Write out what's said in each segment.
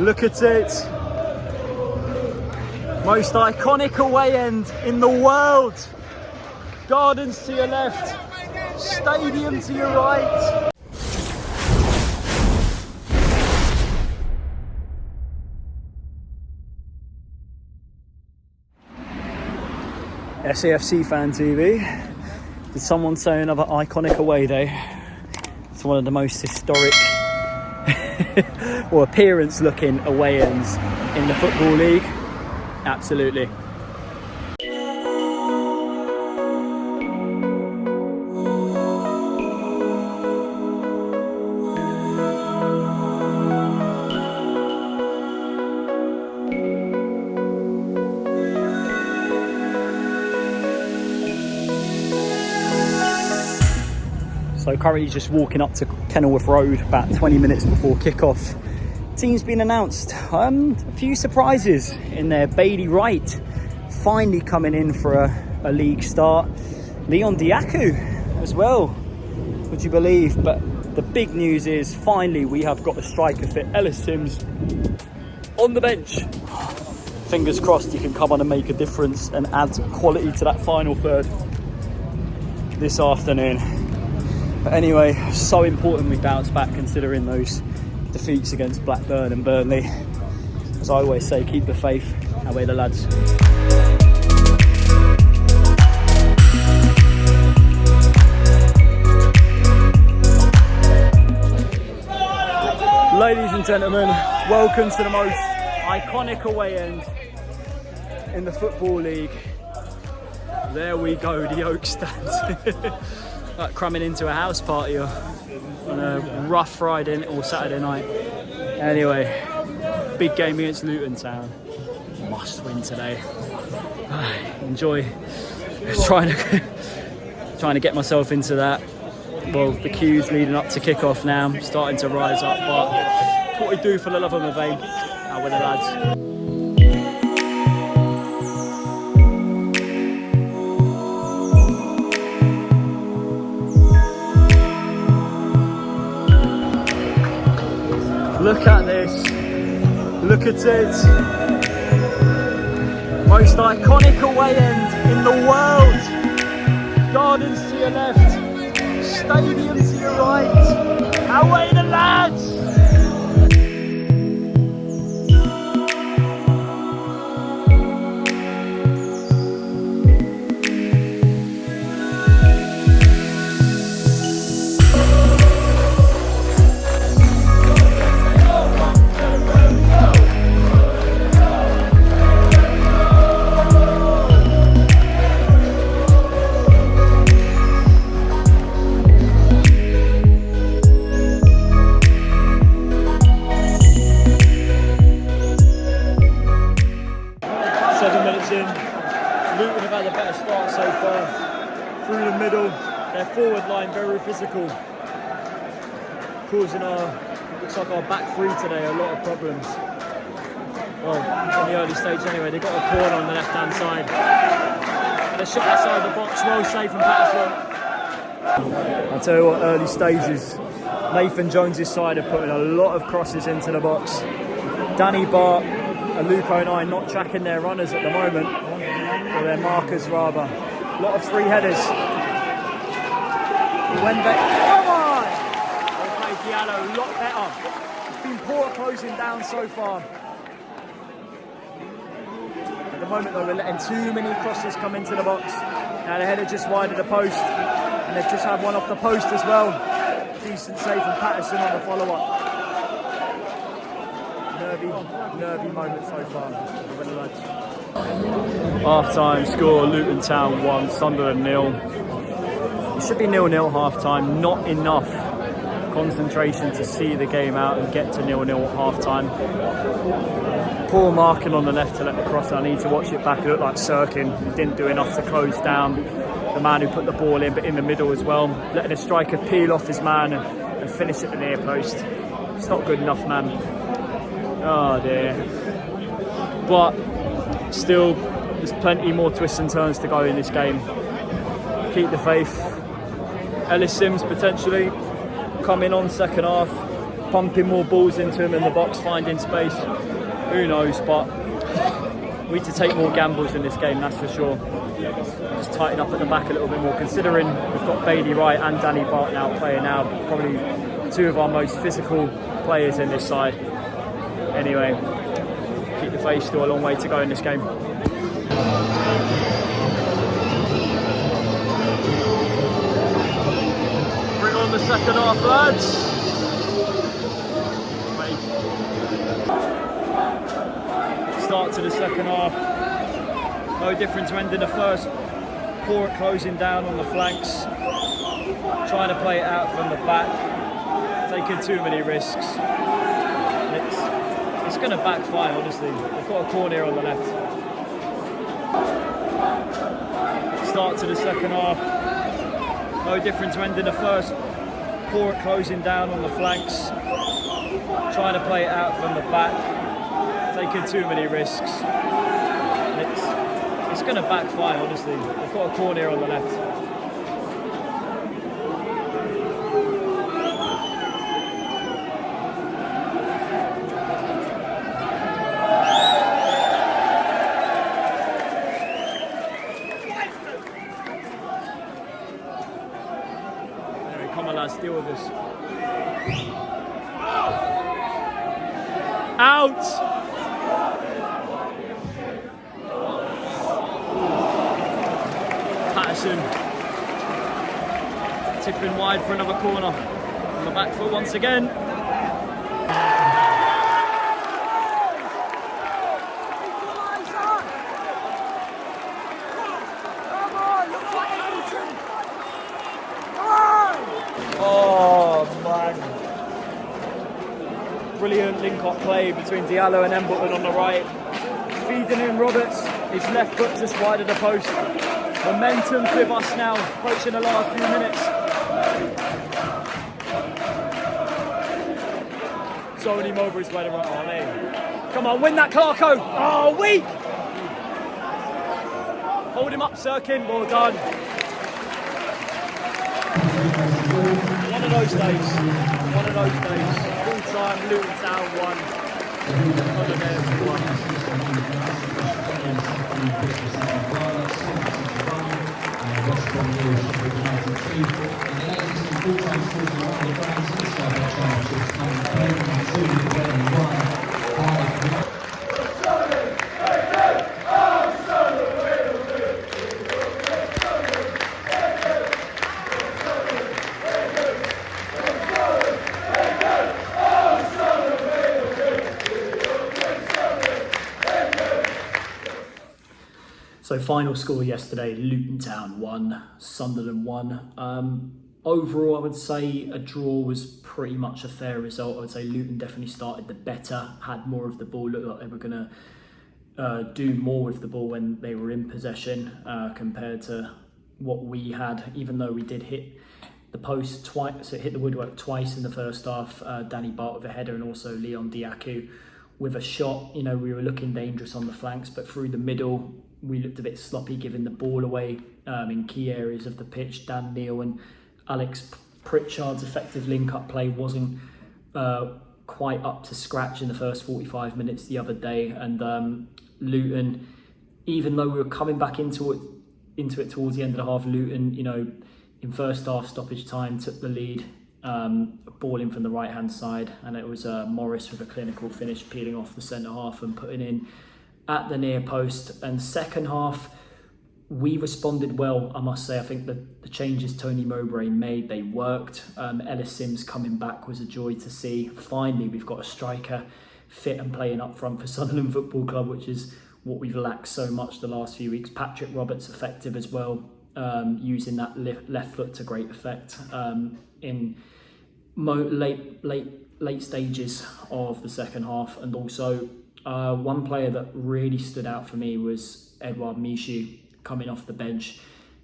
Look at it. Most iconic away end in the world. Gardens to your left, stadium to your right. SAFC Fan TV. Did someone say another iconic away day? It's one of the most historic or appearance looking away ends in the Football League. Absolutely. So currently just walking up to Kenilworth Road about 20 minutes before kickoff. Team's been announced. A few surprises in there. Bailey Wright finally coming in for a league start. Leon Diaku as well, would you believe? But the big news is finally we have got a striker fit. Ellis Sims on the bench. Fingers crossed he can come on and make a difference and add quality to that final third this afternoon. But anyway, so important we bounce back considering those defeats against Blackburn and Burnley. As I always say, keep the faith. Away the lads. Ladies and gentlemen, welcome to the most iconic away end in the Football League. There we go, the Oak Stand. Like cramming into a house party on a rough Friday or Saturday night. Anyway, big game against Luton Town. Must win today. Enjoy trying to get myself into that. Well, the queues leading up to kick-off now, starting to rise up, but what we do for the love of the game. Out with the lads. Look at this, look at it. Most iconic away end in the world. Gardens to your left, stadium to your right. Away the lads! Luton have had a better start so far. Through the middle, their forward line very physical, causing looks like our back three today a lot of problems. Well, in the early stage anyway, they got a corner on the left hand side. And a shot outside the box, well saved from Patterson. I'll tell you what, early stages, Nathan Jones' side are putting a lot of crosses into the box. Danny Bart and Luke O'Neill not tracking their runners at the moment, or their markers rather. A lot of free headers. Wenbeck, come on! Okay, Diallo, a lot better. It's been poor closing down so far. At the moment though, we're letting too many crosses come into the box. Now the header just wide of the post, and they've just had one off the post as well. Decent save from Patterson on the follow-up. Nervy moment so far. Half-time score, Luton Town 1, Sunderland 0. It should be 0-0 half-time, not enough concentration to see the game out and get to 0-0 at half-time. Poor marking on the left to let the cross. I need to watch it back. It looked like Sirkin didn't do enough to close down the man who put the ball in, but in the middle as well. Letting a striker peel off his man and finish at the near post. It's not good enough, man. Oh dear. But still, there's plenty more twists and turns to go in this game. Keep the faith. Ellis Sims potentially coming on second half. pumping more balls into him in the box, finding space. Who knows, but we need to take more gambles in this game, that's for sure. Just tighten up at the back a little bit more, considering we've got Bailey Wright and Danny Bart now playing now, probably two of our most physical players in this side. Anyway, keep the faith, still a long way to go in this game. Bring on the second half, lads. Start to the second half. No different to ending the first. Poor at closing down on the flanks. Trying to play it out from the back. Taking too many risks. It's going to backfire, honestly. They've got a corner here on the left. Start to the second half. No different to ending the first. Poor at closing down on the flanks. Trying to play it out from the back. Taking too many risks. It's going to backfire, honestly. They've got a corner here on the left. Anyway, come on lads, deal with this. Out! Tipping wide for another corner. On the back foot once again. Oh man. Brilliant link-up play between Diallo and Embleton on the right. Feeding in Roberts, his left foot just wide of the post. Momentum with us now, approaching the last few minutes. Tony Mowbray's by the right arm in. Come on, win that, Clarko! Oh, weak! Hold him up, Sirkin, well done. One of those days. One of those days. Full time, Luton Town 1. Sunderland 1. So final score yesterday, Luton Town 1, Sunderland 1. Overall, I would say a draw was pretty much a fair result. I would say Luton definitely started the better, had more of the ball, looked like they were going to do more with the ball when they were in possession compared to what we had, even though we did hit the post twice, so it hit the woodwork twice in the first half. Danny Bart with a header and also Leon Diaku with a shot. You know, we were looking dangerous on the flanks, but through the middle, we looked a bit sloppy, giving the ball away in key areas of the pitch. Dan Neil and Alex Pritchard's effective link-up play wasn't quite up to scratch in the first 45 minutes the other day. And Luton, even though we were coming back into it towards the end of the half, Luton, you know, in first half stoppage time, took the lead, ball in from the right-hand side, and it was Morris with a clinical finish, peeling off the centre half and putting in at the near post. And second half, we responded well, I must say. I think the changes Tony Mowbray made, they worked. Ellis Sims coming back was a joy to see. Finally, we've got a striker fit and playing up front for Sunderland Football Club, which is what we've lacked so much the last few weeks. Patrick Roberts effective as well, using that left foot to great effect in late stages of the second half. And also one player that really stood out for me was Edouard Michu, coming off the bench.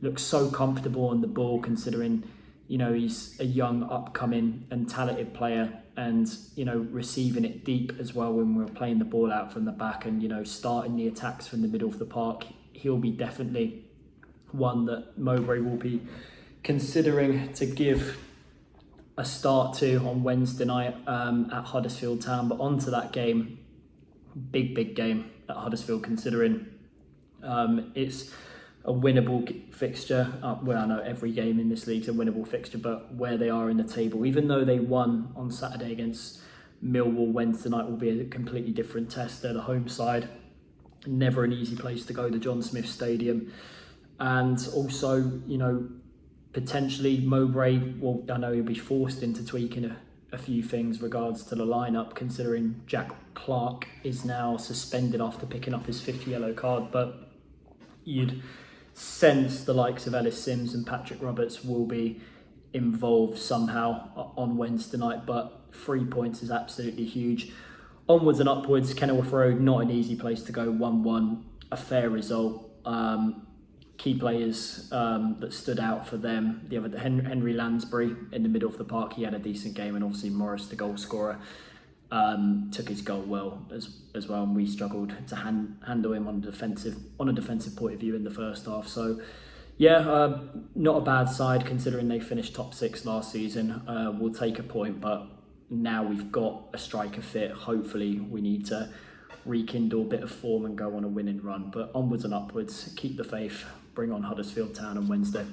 Looks so comfortable on the ball, considering, you know, he's a young upcoming and talented player, and, you know, receiving it deep as well when we're playing the ball out from the back and, you know, starting the attacks from the middle of the park. He'll be definitely one that Mowbray will be considering to give a start to on Wednesday night at Huddersfield Town. But onto that game, big game at Huddersfield, considering it's a winnable fixture. Well, I know every game in this league's a winnable fixture, but where they are in the table, even though they won on Saturday against Millwall, Wednesday night will be a completely different test. They're the home side. Never an easy place to go, the John Smith Stadium. And also, you know, potentially Mowbray, well, I know he'll be forced into tweaking a few things regards to the lineup, considering Jack Clark is now suspended after picking up his 5th yellow card. But you'd sense the likes of Ellis Sims and Patrick Roberts will be involved somehow on Wednesday night. But 3 points is absolutely huge. Onwards and upwards, Kenilworth Road, not an easy place to go. 1-1, a fair result. Key players that stood out for them, the other Henry Lansbury in the middle of the park, he had a decent game, and obviously Morris, the goal scorer, took his goal well as well, and we struggled to handle him on a defensive point of view in the first half. So yeah, not a bad side considering they finished top 6 last season. We'll take a point, but now we've got a striker fit. Hopefully we need to rekindle a bit of form and go on a winning run. But onwards and upwards, keep the faith, bring on Huddersfield Town on Wednesday.